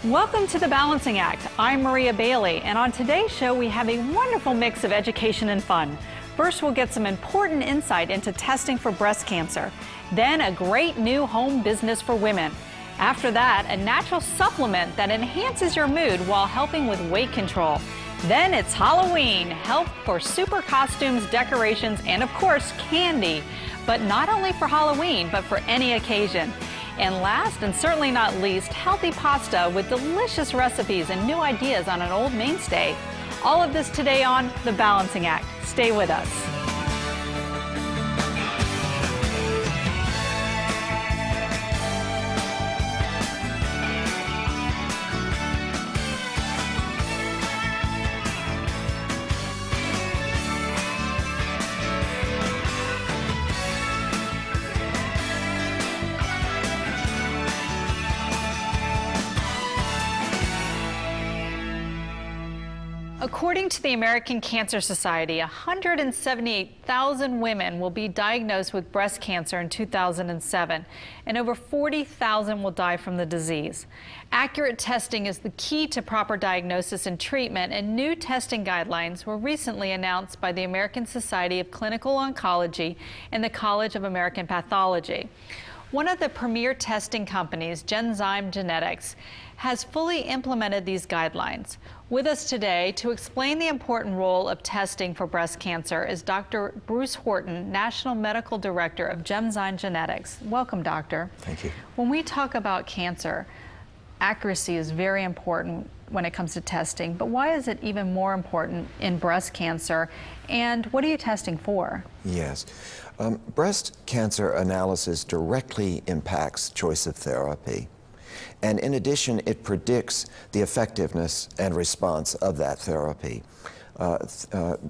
Welcome to The Balancing Act. I'm Maria Bailey, and on today's show we have a wonderful mix of education and fun. First, we'll get some important insight into testing for breast cancer. Then, a great new home business for women. After that, a natural supplement that enhances your mood while helping with weight control. Then it's Halloween, help for super costumes, decorations, and of course, candy. But not only for Halloween, but for any occasion. And last, and certainly not least, healthy pasta with delicious recipes and new ideas on an old mainstay. All of this today on The Balancing Act. Stay with us. According to the American Cancer Society, 178,000 women will be diagnosed with breast cancer in 2007, and over 40,000 will die from the disease. Accurate testing is the key to proper diagnosis and treatment, and new testing guidelines were recently announced by the American Society of Clinical Oncology and the College of American Pathology. One of the premier testing companies, Genzyme Genetics, has fully implemented these guidelines. With us today to explain the important role of testing for breast cancer is Dr. Bruce Horton, National Medical Director of Genzyme Genetics. Welcome, Doctor. Thank you. When we talk about cancer, accuracy is very important when it comes to testing, but why is it even more important in breast cancer, and what are you testing for? Yes. Breast cancer analysis directly impacts choice of therapy. And in addition, it predicts the effectiveness and response of that therapy.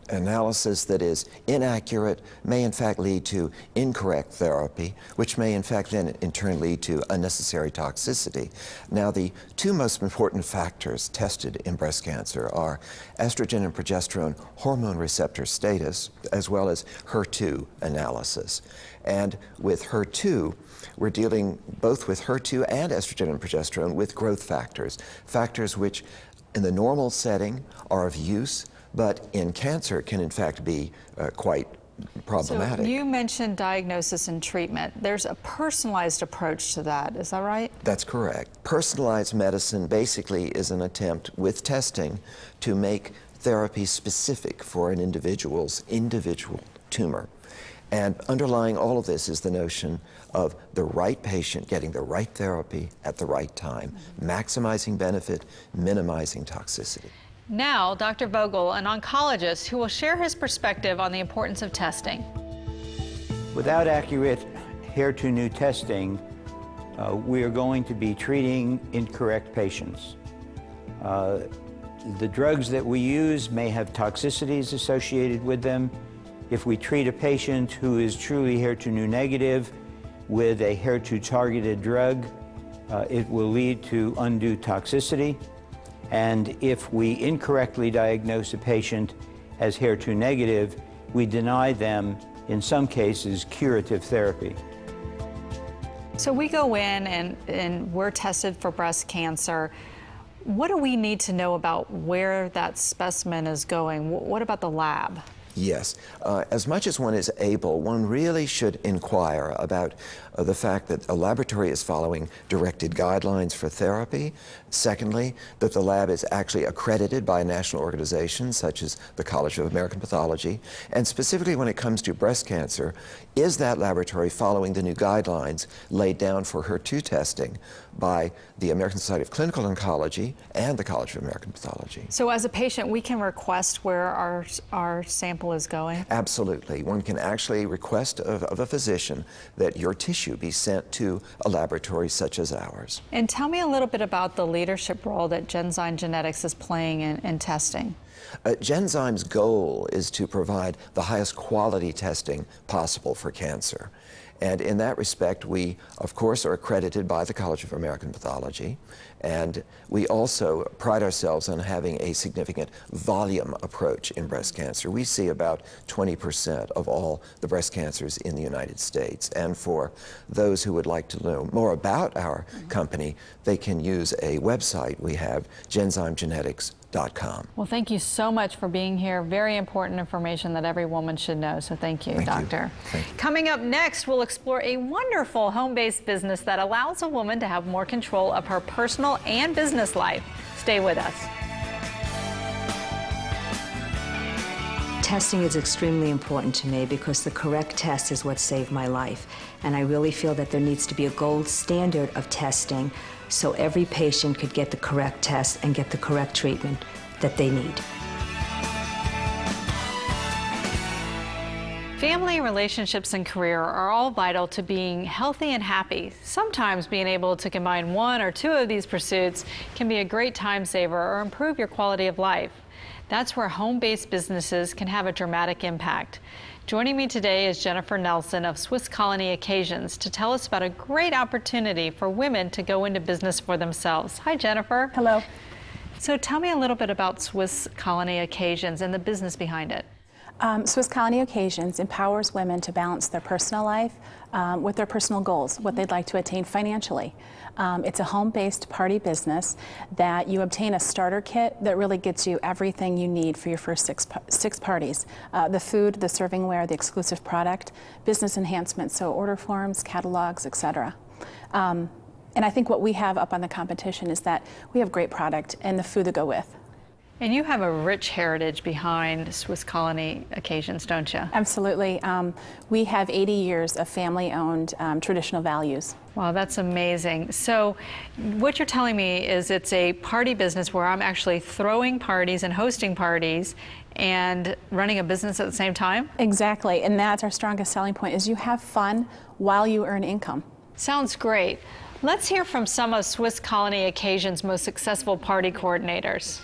Analysis that is inaccurate may in fact lead to incorrect therapy, which may in fact then in turn lead to unnecessary toxicity. Now, the two most important factors tested in breast cancer are estrogen and progesterone hormone receptor status, as well as HER2 analysis. And with HER2, we're dealing both with HER2 and estrogen and progesterone with growth factors, factors which in the normal setting are of use, but in cancer can in fact be quite problematic. So you mentioned diagnosis and treatment. There's a personalized approach to that, is that right? That's correct. Personalized medicine basically is an attempt with testing to make therapy specific for an individual's individual tumor. And underlying all of this is the notion of the right patient getting the right therapy at the right time, maximizing benefit, minimizing toxicity. Now, Dr. Vogel, an oncologist who will share his perspective on the importance of testing. Without accurate HER2/neu testing, we are going to be treating incorrect patients. The drugs that we use may have toxicities associated with them. If we treat a patient who is truly HER2/neu negative with a HER2-targeted drug, it will lead to undue toxicity. And if we incorrectly diagnose a patient as HER2 negative, we deny them, in some cases, curative therapy. So we go in and we're tested for breast cancer. What do we need to know about where that specimen is going? What about the lab? Yes. As much as one is able, one really should inquire about the fact that a laboratory is following directed guidelines for therapy. Secondly, that the lab is actually accredited by a national organization such as the College of American Pathology. And specifically when it comes to breast cancer, is that laboratory following the new guidelines laid down for HER2 testing by the American Society of Clinical Oncology and the College of American Pathology? So as a patient, we can request where our sample is going? Absolutely. One can actually request of a physician that your tissue be sent to a laboratory such as ours. And tell me a little bit about the leadership role that Genzyme Genetics is playing in testing. Genzyme's goal is to provide the highest quality testing possible for cancer. And in that respect, we, of course, are accredited by the College of American Pathology. And we also pride ourselves on having a significant volume approach in breast cancer. We see about 20% of all the breast cancers in the United States. And for those who would like to know more about our company, they can use a website we have, GenzymeGenetics.com. Well, thank you so much for being here. Very important information that every woman should know. So thank you, Doctor. Thank you. Coming up next, we'll explore a wonderful home-based business that allows a woman to have more control of her personal and business life. Stay with us. Testing is extremely important to me because the correct test is what saved my life. And I really feel that there needs to be a gold standard of testing so every patient could get the correct test and get the correct treatment that they need. Family, relationships, and career are all vital to being healthy and happy. Sometimes being able to combine one or two of these pursuits can be a great time saver or improve your quality of life. That's where home-based businesses can have a dramatic impact. Joining me today is Jennifer Nelson of Swiss Colony Occasions to tell us about a great opportunity for women to go into business for themselves. Hi, Jennifer. Hello. So tell me a little bit about Swiss Colony Occasions and the business behind it. Swiss Colony Occasions empowers women to balance their personal life with their personal goals, what they'd like to attain financially. It's a home-based party business that you obtain a starter kit that really gets you everything you need for your first six parties. The food, the servingware, the exclusive product, business enhancements, so order forms, catalogs, etc. And I think what we have up on the competition is that we have great product and the food to go with. And you have a rich heritage behind Swiss Colony Occasions, don't you? Absolutely. We have 80 years of family-owned traditional values. Wow, that's amazing. So what you're telling me is it's a party business where I'm actually throwing parties and hosting parties and running a business at the same time? Exactly, and that's our strongest selling point, is you have fun while you earn income. Sounds great. Let's hear from some of Swiss Colony Occasions' most successful party coordinators.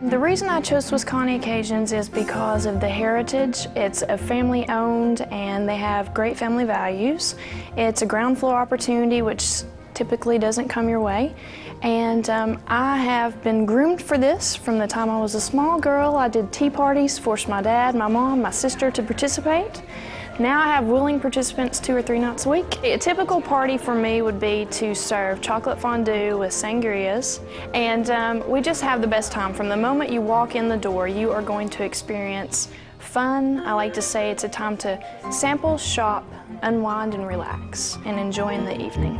The reason I chose Swiss Colony Occasions is because of the heritage. It's a family-owned and they have great family values. It's a ground floor opportunity which typically doesn't come your way. And I have been groomed for this from the time I was a small girl. I did tea parties, forced my dad, my mom, my sister to participate. Now I have willing participants 2 or 3 nights a week. A typical party for me would be to serve chocolate fondue with sangrias, and we just have the best time. From the moment you walk in the door, you are going to experience fun. I like to say it's a time to sample, shop, unwind, and relax, and enjoy in the evening.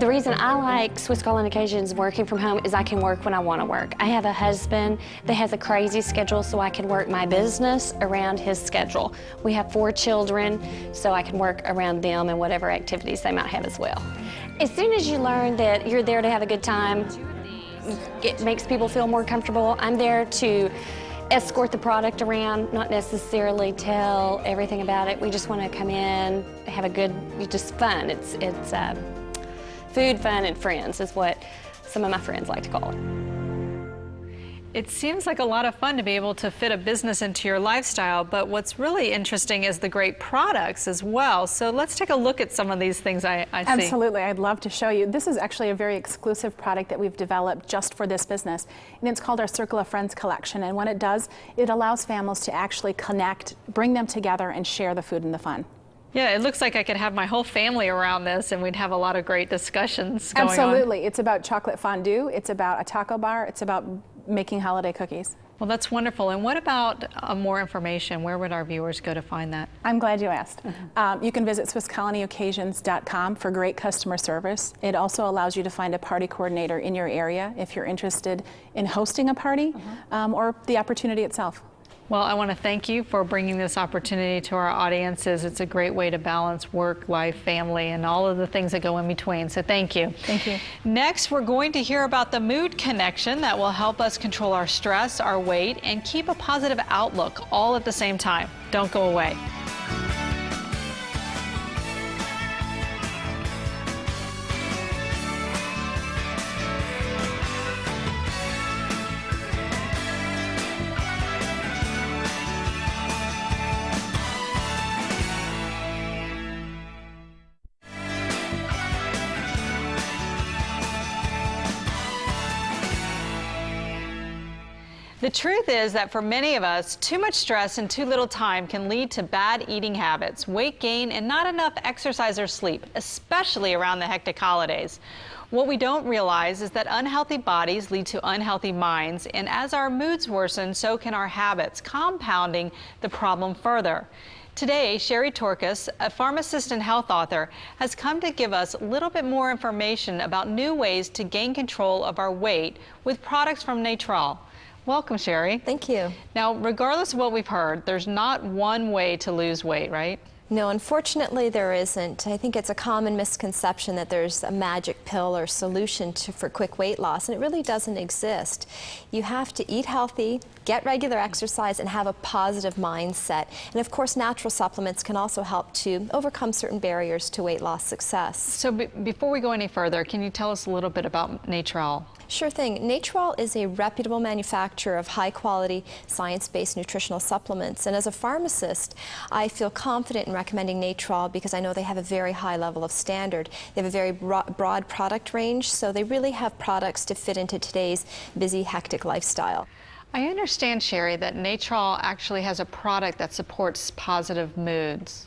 The reason I like Swiss Colony Occasions working from home is I can work when I want to work. I have a husband that has a crazy schedule, so I can work my business around his schedule. We have 4 children, so I can work around them and whatever activities they might have as well. As soon as you learn that you're there to have a good time, it makes people feel more comfortable. I'm there to escort the product around, not necessarily tell everything about it. We just want to come in, have a good, just fun. It's food, fun, and friends is what some of my friends like to call it. It seems like a lot of fun to be able to fit a business into your lifestyle, but what's really interesting is the great products as well. So let's take a look at some of these things I see. Absolutely, I'd love to show you. This is actually a very exclusive product that we've developed just for this business, and it's called our Circle of Friends collection. And what it does, it allows families to actually connect, bring them together, and share the food and the fun. Yeah, it looks like I could have my whole family around this and we'd have a lot of great discussions going on. Absolutely. It's about chocolate fondue, it's about a taco bar, it's about making holiday cookies. Well, that's wonderful. And what about more information? Where would our viewers go to find that? I'm glad you asked. You can visit SwissColonyOccasions.com for great customer service. It also allows you to find a party coordinator in your area if you're interested in hosting a party or the opportunity itself. Well, I want to thank you for bringing this opportunity to our audiences. It's a great way to balance work, life, family, and all of the things that go in between. So thank you. Thank you. Next, we're going to hear about the mood connection that will help us control our stress, our weight, and keep a positive outlook all at the same time. Don't go away. The truth is that for many of us, too much stress and too little time can lead to bad eating habits, weight gain, and not enough exercise or sleep, especially around the hectic holidays. What we don't realize is that unhealthy bodies lead to unhealthy minds, and as our moods worsen, so can our habits, compounding the problem further. Today, Sherry Torkis, a pharmacist and health author, has come to give us a little bit more information about new ways to gain control of our weight with products from Natrol. Welcome, Sherry. Thank you. Now, regardless of what we've heard, there's not one way to lose weight, right? No, unfortunately there isn't. I think it's a common misconception that there's a magic pill or solution for quick weight loss, and it really doesn't exist. You have to eat healthy, get regular exercise, and have a positive mindset. And of course, natural supplements can also help to overcome certain barriers to weight loss success. So before we go any further, can you tell us a little bit about Natrol? Sure thing. Natrol is a reputable manufacturer of high-quality, science-based nutritional supplements. And as a pharmacist, I feel confident in recommending Natrol because I know they have a very high level of standard. They have a very broad product range, so they really have products to fit into today's busy, hectic lifestyle. I understand, Sherry, that Natrol actually has a product that supports positive moods.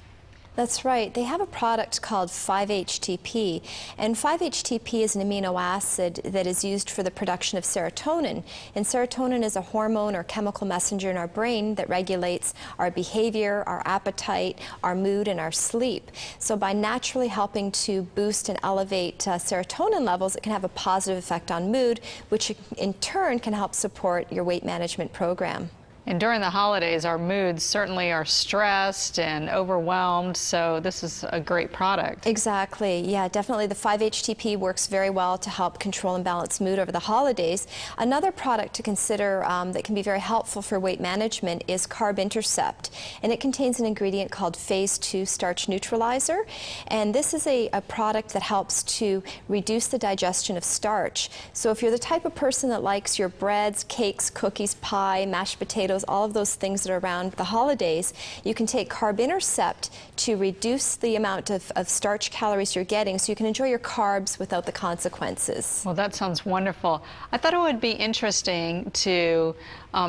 That's right. They have a product called 5-HTP, and 5-HTP is an amino acid that is used for the production of serotonin. And serotonin is a hormone or chemical messenger in our brain that regulates our behavior, our appetite, our mood, and our sleep. So by naturally helping to boost and elevate serotonin levels, it can have a positive effect on mood, which in turn can help support your weight management program. And during the holidays, our moods certainly are stressed and overwhelmed, so this is a great product. Exactly. Yeah, definitely the 5-HTP works very well to help control and balance mood over the holidays. Another product to consider that can be very helpful for weight management is Carb Intercept, and it contains an ingredient called Phase 2 starch neutralizer, and this is a product that helps to reduce the digestion of starch. So if you're the type of person that likes your breads, cakes, cookies, pie, mashed potatoes, all of those things that are around the holidays, you can take Carb Intercept to reduce the amount of starch calories you're getting so you can enjoy your carbs without the consequences. Well, that sounds wonderful. I thought it would be interesting to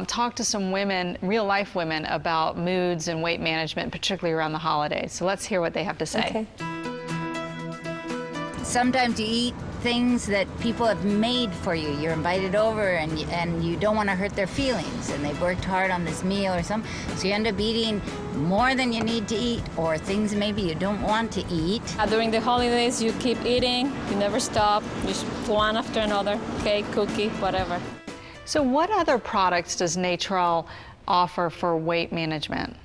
talk to some women, real-life women, about moods and weight management, particularly around the holidays. So let's hear what they have to say. Okay. Sometimes you eat things that people have made for you. You're invited over and you don't want to hurt their feelings, and they've worked hard on this meal or something, so you end up eating more than you need to eat, or things maybe you don't want to eat. During the holidays, you keep eating, you never stop, just one after another, cake, cookie, whatever. So what other products does Natrol offer for weight management?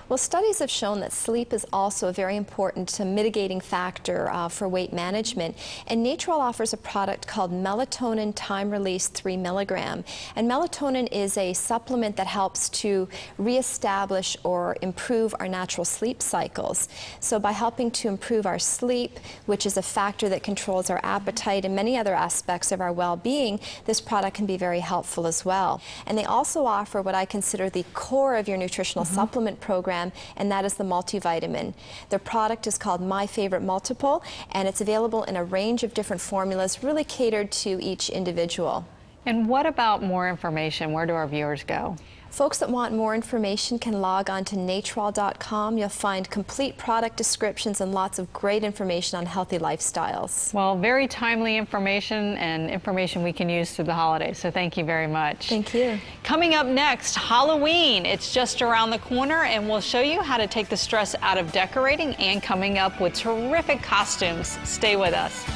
Well, studies have shown that sleep is also a very important mitigating factor for weight management. And Natrol offers a product called Melatonin Time Release 3 milligram. And melatonin is a supplement that helps to reestablish or improve our natural sleep cycles. So by helping to improve our sleep, which is a factor that controls our appetite and many other aspects of our well-being, this product can be very helpful as well. And they also offer what I consider the core of your nutritional supplement program, and that is the multivitamin. The product is called My Favorite Multiple, and it's available in a range of different formulas, really catered to each individual. And what about more information? Where do our viewers go? Folks that want more information can log on to natrol.com. You'll find complete product descriptions and lots of great information on healthy lifestyles. Well, very timely information and information we can use through the holidays, so thank you very much. Thank you. Coming up next, Halloween. It's just around the corner, and we'll show you how to take the stress out of decorating and coming up with terrific costumes. Stay with us.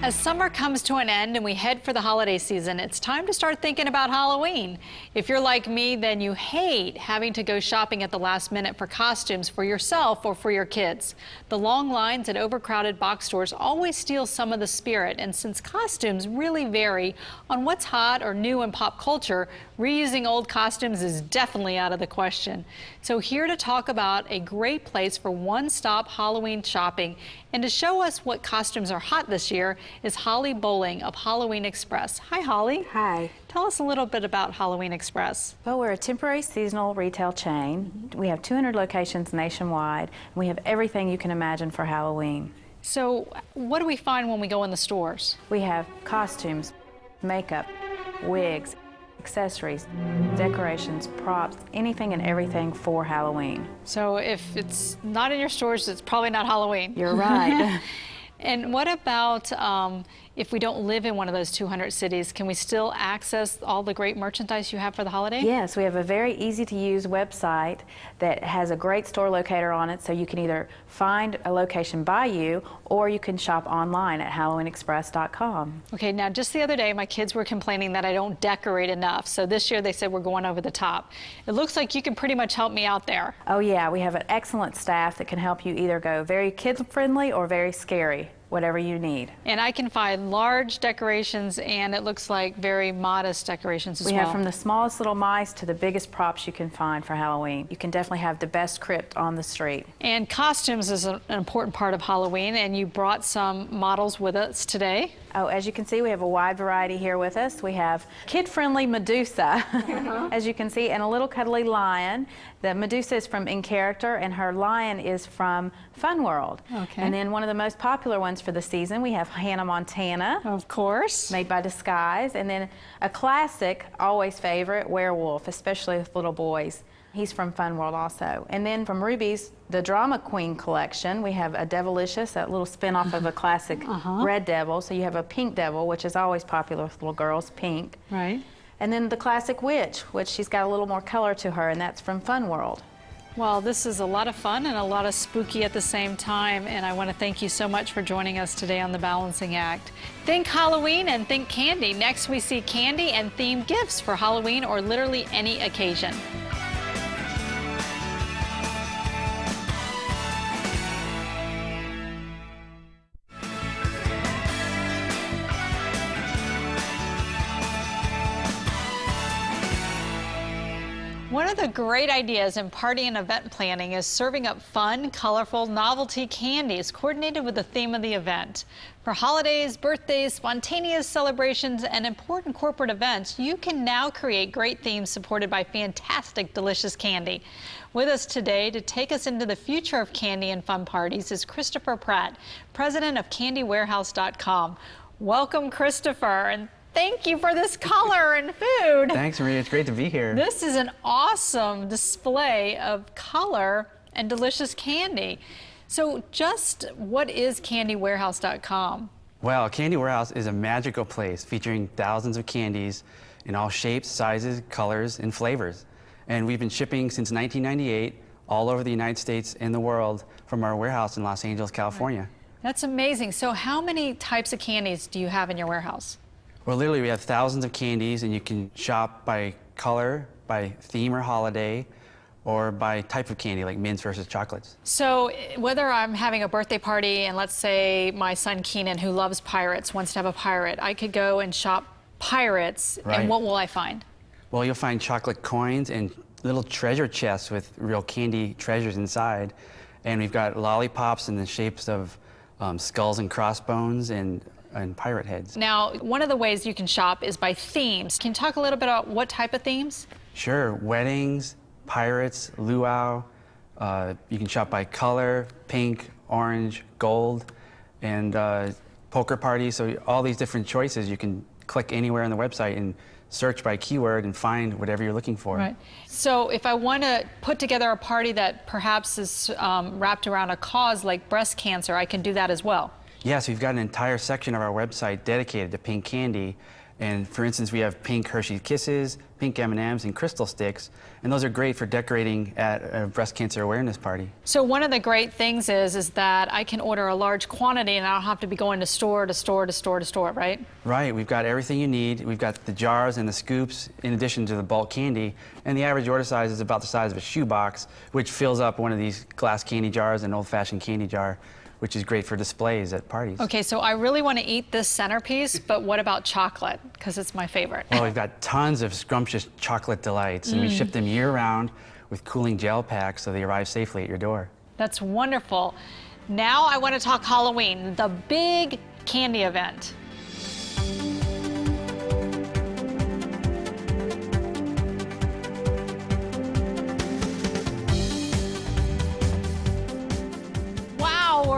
As summer comes to an end and we head for the holiday season, it's time to start thinking about Halloween. If you're like me, then you hate having to go shopping at the last minute for costumes for yourself or for your kids. The long lines at overcrowded box stores always steal some of the spirit, and since costumes really vary on what's hot or new in pop culture, reusing old costumes is definitely out of the question. So here to talk about a great place for one-stop Halloween shopping and to show us what costumes are hot this year is Holly Bowling of Halloween Express. Hi, Holly. Hi. Tell us a little bit about Halloween Express. Well, we're a temporary seasonal retail chain. We have 200 locations nationwide, and we have everything you can imagine for Halloween. So what do we find when we go in the stores? We have costumes, makeup, wigs, accessories, decorations, props, anything and everything for Halloween. So if it's not in your stores, it's probably not Halloween. You're right. And what about if we don't live in one of those 200 cities, can we still access all the great merchandise you have for the holiday? Yes, we have a very easy to use website that has a great store locator on it, so you can either find a location by you or you can shop online at halloweenexpress.com. Okay, now just the other day my kids were complaining that I don't decorate enough, so this year they said we're going over the top. It looks like you can pretty much help me out there. Oh yeah, we have an excellent staff that can help you either go very kid-friendly or very scary, whatever you need. And I can find large decorations, and it looks like very modest decorations as well. We have from the smallest little mice to the biggest props you can find for Halloween. You can definitely have the best crypt on the street. And costumes is an important part of Halloween, and you brought some models with us today. Oh, as you can see, we have a wide variety here with us. We have kid-friendly Medusa, as you can see, and a little cuddly lion. The Medusa is from In Character, and her lion is from Fun World. Okay. And then one of the most popular ones for the season, we have Hannah Montana. Of course. Made by Disguise. And then a classic, always favorite, Werewolf, especially with little boys. He's from Fun World also. And then from Ruby's, the Drama Queen collection, we have a Devilicious, that little spin-off of a classic Red Devil. So you have a Pink Devil, which is always popular with little girls, pink. Right. And then the classic Witch, which she's got a little more color to her, and that's from Fun World. Well, this is a lot of fun and a lot of spooky at the same time, and I want to thank you so much for joining us today on The Balancing Act. Think Halloween and think candy. Next we see candy and themed gifts for Halloween or literally any occasion. One of the great ideas in party and event planning is serving up fun, colorful, novelty candies coordinated with the theme of the event. For holidays, birthdays, spontaneous celebrations, and important corporate events, you can now create great themes supported by fantastic, delicious candy. With us today to take us into the future of candy and fun parties is Christopher Pratt, president of CandyWarehouse.com. Welcome, Christopher. And thank you for this color and food. Thanks, Maria. It's great to be here. This is an awesome display of color and delicious candy. So just what is CandyWarehouse.com? Well, Candy Warehouse is a magical place featuring thousands of candies in all shapes, sizes, colors, and flavors. And we've been shipping since 1998 all over the United States and the world from our warehouse in Los Angeles, California. That's amazing. So how many types of candies do you have in your warehouse? Well, literally, we have thousands of candies, and you can shop by color, by theme or holiday, or by type of candy, like mints versus chocolates. So whether I'm having a birthday party and let's say my son Keenan, who loves pirates, wants to have a pirate, I could go and shop pirates, Right. and what will I find? Well, you'll find chocolate coins and little treasure chests with real candy treasures inside. And we've got lollipops in the shapes of skulls and crossbones and pirate heads. Now, one of the ways you can shop is by themes. Can you talk a little bit about what type of themes? Sure, weddings, pirates, luau. You can shop by color, pink, orange, gold, and poker parties. So all these different choices, you can click anywhere on the website and search by keyword and find whatever you're looking for. Right. So if I want to put together a party that perhaps is wrapped around a cause like breast cancer, I can do that as well. Yes, we've got an entire section of our website dedicated to pink candy. And for instance, we have pink Hershey's Kisses, pink M&Ms, and crystal sticks. And those are great for decorating at a breast cancer awareness party. So one of the great things is that I can order a large quantity and I don't have to be going to store to store to store to store, right? Right, we've got everything you need. We've got the jars and the scoops in addition to the bulk candy. And the average order size is about the size of a shoebox, which fills up one of these glass candy jars, an old-fashioned candy jar, which is great for displays at parties. Okay, so I really want to eat this centerpiece, but what about chocolate? Because it's my favorite. Well, we've got tons of scrumptious chocolate delights, and we ship them year-round with cooling gel packs so they arrive safely at your door. That's wonderful. Now I want to talk Halloween, the big candy event.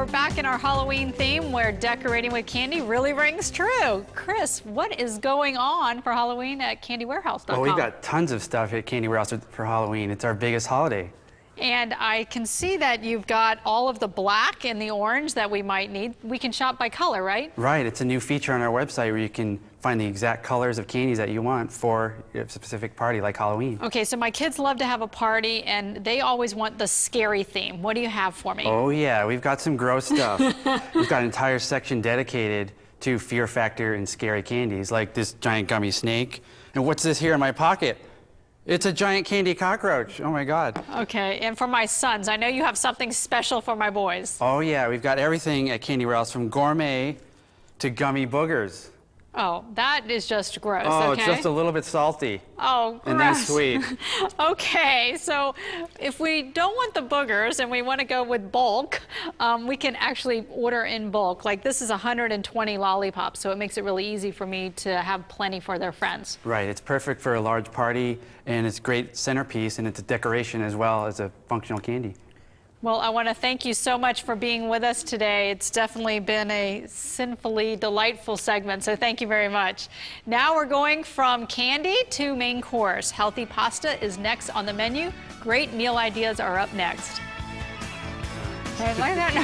we're back in our Halloween theme where decorating with candy really rings true. Chris, what is going on for Halloween at candywarehouse.com? Well, we've got tons of stuff at Candy Warehouse for Halloween. It's our biggest holiday. And I can see that you've got all of the black and the orange that we might need. We can shop by color, right? Right, it's a new feature on our website where you can find the exact colors of candies that you want for a specific party like Halloween. Okay, so my kids love to have a party and they always want the scary theme. What do you have for me? Oh yeah, we've got some gross stuff. We've got an entire section dedicated to fear factor and scary candies, like this giant gummy snake. And what's this here in my pocket? It's a giant candy cockroach. Oh my God. Okay, and for my sons, I know you have something special for my boys. Oh yeah, we've got everything at Candy Warehouse from gourmet to gummy boogers. Oh, that is just gross, Oh, okay? it's just a little bit salty. Oh, gross. And then sweet. Okay, so if we don't want the boogers and we want to go with bulk, we can actually order in bulk. Like this is 120 lollipops, so it makes it really easy for me to have plenty for their friends. Right, it's perfect for a large party, and it's a great centerpiece, and it's a decoration as well as a functional candy. Well, I want to thank you so much for being with us today. It's definitely been a sinfully delightful segment, so thank you very much. Now we're going from candy to main course. Healthy pasta is next on the menu. Great meal ideas are up next. Like that.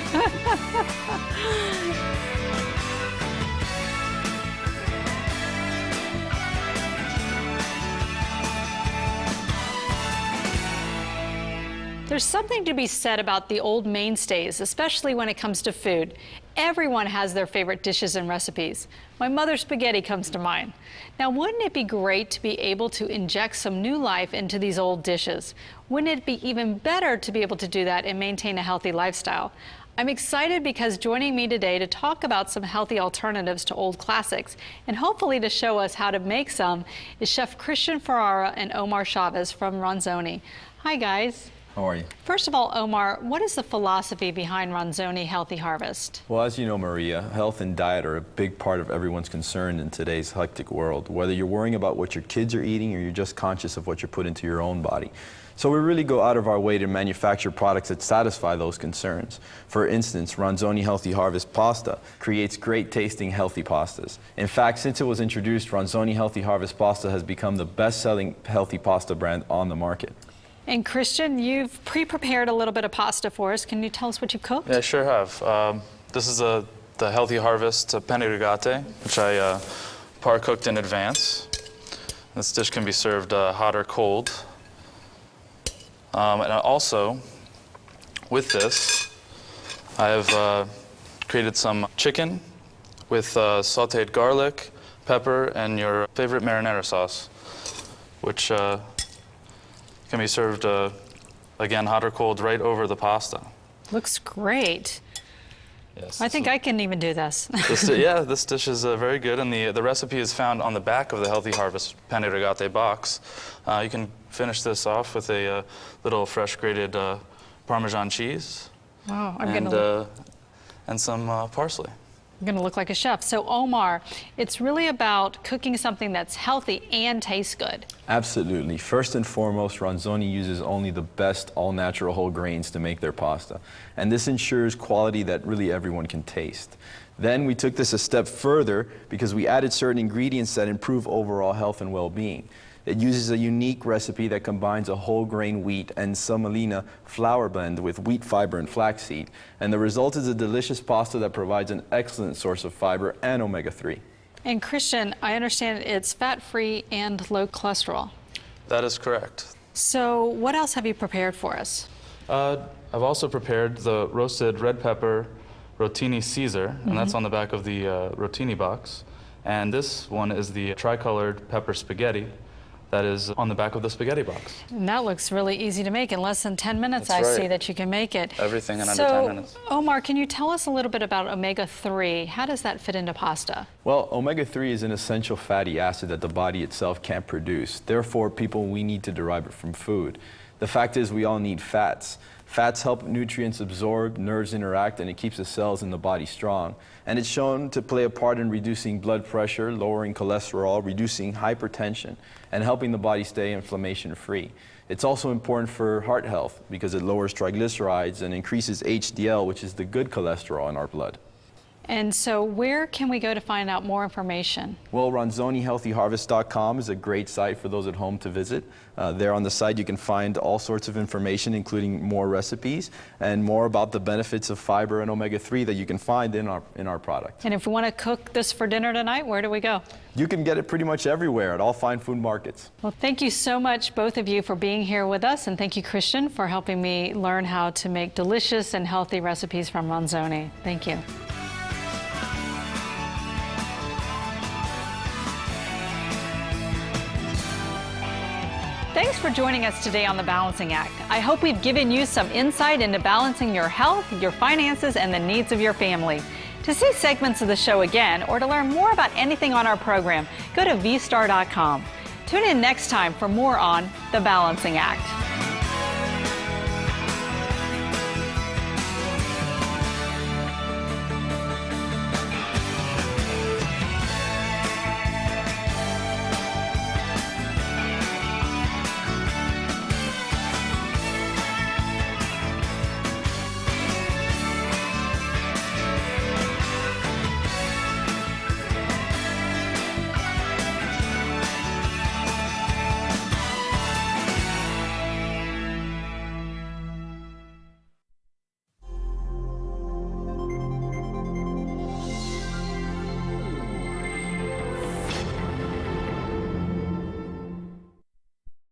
There's something to be said about the old mainstays, especially when it comes to food. Everyone has their favorite dishes and recipes. My mother's spaghetti comes to mind. Now, wouldn't it be great to be able to inject some new life into these old dishes? Wouldn't it be even better to be able to do that and maintain a healthy lifestyle? I'm excited because joining me today to talk about some healthy alternatives to old classics and hopefully to show us how to make some is Chef Christian Ferrara and Omar Chavez from Ronzoni. Hi, guys. How are you? First of all, Omar, what is the philosophy behind Ronzoni Healthy Harvest? Well, as you know, Maria, health and diet are a big part of everyone's concern in today's hectic world, whether you're worrying about what your kids are eating or you're just conscious of what you put into your own body. So we really go out of our way to manufacture products that satisfy those concerns. For instance, Ronzoni Healthy Harvest pasta creates great tasting healthy pastas. In fact, since it was introduced, Ronzoni Healthy Harvest pasta has become the best-selling healthy pasta brand on the market. And Christian, you've pre-prepared a little bit of pasta for us. Can you tell us what you cooked? Yeah, I sure have. This is the Healthy Harvest penne rigate, which I par-cooked in advance. This dish can be served hot or cold. And also, with this, I have created some chicken with sauteed garlic, pepper, and your favorite marinara sauce, which can be served, again, hot or cold, right over the pasta. Looks great. Yes. I think I can even do this. Yeah, this dish is very good, and the recipe is found on the back of the Healthy Harvest penne rigate box. You can finish this off with a little fresh grated Parmesan cheese. Wow, and some parsley. I'm gonna look like a chef. So Omar, it's really about cooking something that's healthy and tastes good. Absolutely. First and foremost, Ronzoni uses only the best all-natural whole grains to make their pasta. And this ensures quality that really everyone can taste. Then we took this a step further because we added certain ingredients that improve overall health and well-being. It uses a unique recipe that combines a whole grain wheat and semolina flour blend with wheat fiber and flaxseed. And the result is a delicious pasta that provides an excellent source of fiber and omega-3. And Christian, I understand it's fat-free and low cholesterol. That is correct. So what else have you prepared for us? I've also prepared the roasted red pepper rotini Caesar, and that's on the back of the rotini box. And this one is the tricolored pepper spaghetti. That is on the back of the spaghetti box. And that looks really easy to make. In less than 10 minutes, That's I right. see that you can make it. Everything in under 10 minutes. Omar, can you tell us a little bit about omega-3? How does that fit into pasta? Well, omega-3 is an essential fatty acid that the body itself can't produce. Therefore, we need to derive it from food. The fact is we all need fats. Fats help nutrients absorb, nerves interact, and it keeps the cells in the body strong. And it's shown to play a part in reducing blood pressure, lowering cholesterol, reducing hypertension, and helping the body stay inflammation-free. It's also important for heart health because it lowers triglycerides and increases HDL, which is the good cholesterol in our blood. And so where can we go to find out more information? Well, ronzonihealthyharvest.com is a great site for those at home to visit. There on the site you can find all sorts of information, including more recipes and more about the benefits of fiber and omega-3 that you can find in our product. And if we want to cook this for dinner tonight, where do we go? You can get it pretty much everywhere at all fine food markets. Well, thank you so much, both of you, for being here with us. And thank you, Christian, for helping me learn how to make delicious and healthy recipes from Ronzoni. Thank you. Thanks for joining us today on The Balancing Act. I hope we've given you some insight into balancing your health, your finances, and the needs of your family. To see segments of the show again or to learn more about anything on our program, go to vstar.com. Tune in next time for more on The Balancing Act.